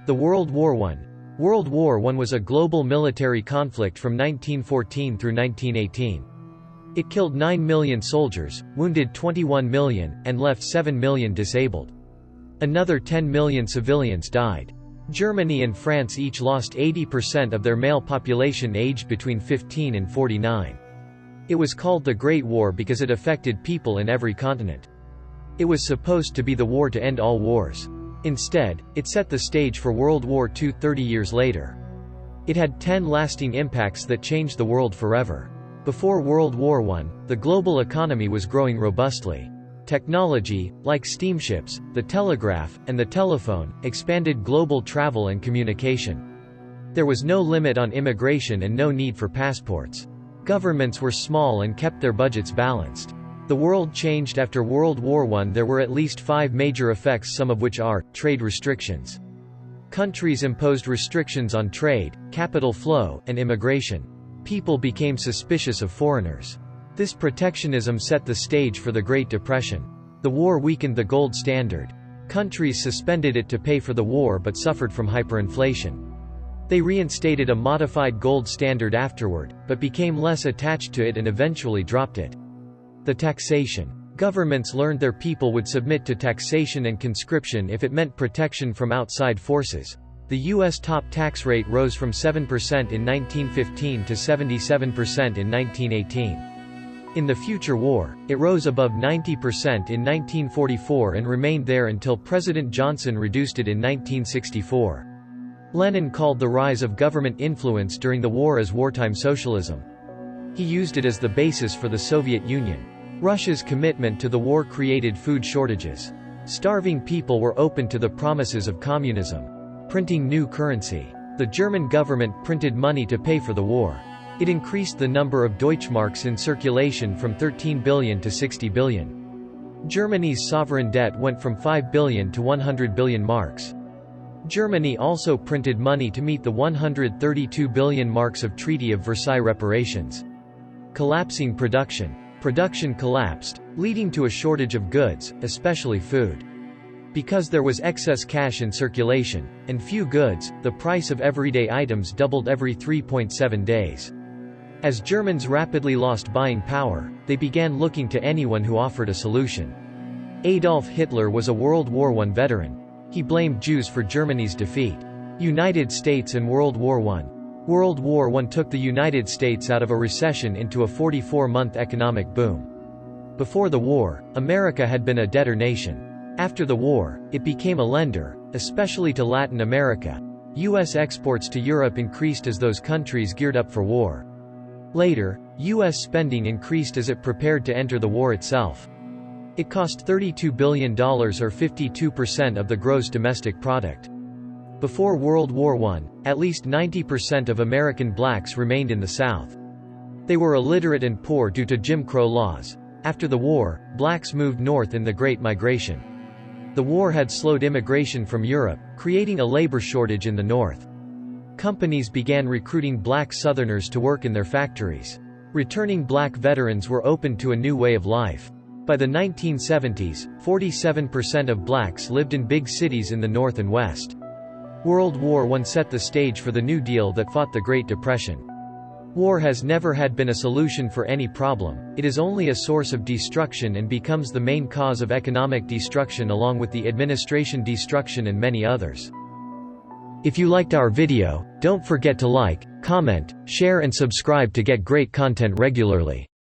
The World War I. World War I was a global military conflict from 1914 through 1918. It killed 9 million soldiers, wounded 21 million, and left 7 million disabled. Another 10 million civilians died. Germany and France each lost 80% of their male population aged between 15 and 49. It was called the Great War because it affected people in every continent. It was supposed to be the war to end all wars. Instead, it set the stage for World War II 30 years later. It had 10 lasting impacts that changed the world forever. Before World War I, the global economy was growing robustly. Technology, like steamships, the telegraph, and the telephone, expanded global travel and communication. There was no limit on immigration and no need for passports. Governments were small and kept their budgets balanced. The world changed after World War I. There were at least 5 major effects, some of which are trade restrictions. Countries imposed restrictions on trade, capital flow, and immigration. People became suspicious of foreigners. This protectionism set the stage for the Great Depression. The war weakened the gold standard. Countries suspended it to pay for the war but suffered from hyperinflation. They reinstated a modified gold standard afterward, but became less attached to it and eventually dropped it. The taxation. Governments learned their people would submit to taxation and conscription if it meant protection from outside forces. The U.S. top tax rate rose from 7% in 1915 to 77% in 1918. In the future war, it rose above 90% in 1944 and remained there until President Johnson reduced it in 1964. Lenin called the rise of government influence during the war as wartime socialism. He used it as the basis for the Soviet Union. Russia's commitment to the war created food shortages. Starving people were open to the promises of communism. Printing new currency. The German government printed money to pay for the war. It increased the number of Deutschmarks in circulation from 13 billion to 60 billion. Germany's sovereign debt went from 5 billion to 100 billion marks. Germany also printed money to meet the 132 billion marks of Treaty of Versailles reparations. Collapsing production. Production collapsed, leading to a shortage of goods, especially food. Because there was excess cash in circulation, and few goods, the price of everyday items doubled every 3.7 days. As Germans rapidly lost buying power, they began looking to anyone who offered a solution. Adolf Hitler was a World War I veteran. He blamed Jews for Germany's defeat. United States and World War I. World War I took the United States out of a recession into a 44-month economic boom. Before the war, America had been a debtor nation. After the war, it became a lender, especially to Latin America. U.S. exports to Europe increased as those countries geared up for war. Later, U.S. spending increased as it prepared to enter the war itself. It cost $32 billion or 52% of the gross domestic product. Before World War I, at least 90% of American blacks remained in the South. They were illiterate and poor due to Jim Crow laws. After the war, blacks moved north in the Great Migration. The war had slowed immigration from Europe, creating a labor shortage in the North. Companies began recruiting black Southerners to work in their factories. Returning black veterans were open to a new way of life. By the 1970s, 47% of blacks lived in big cities in the North and West. World War I set the stage for the New Deal that fought the Great Depression. War has never had been a solution for any problem. It is only a source of destruction and becomes the main cause of economic destruction along with the administration destruction and many others. If you liked our video, don't forget to like, comment, share and subscribe to get great content regularly.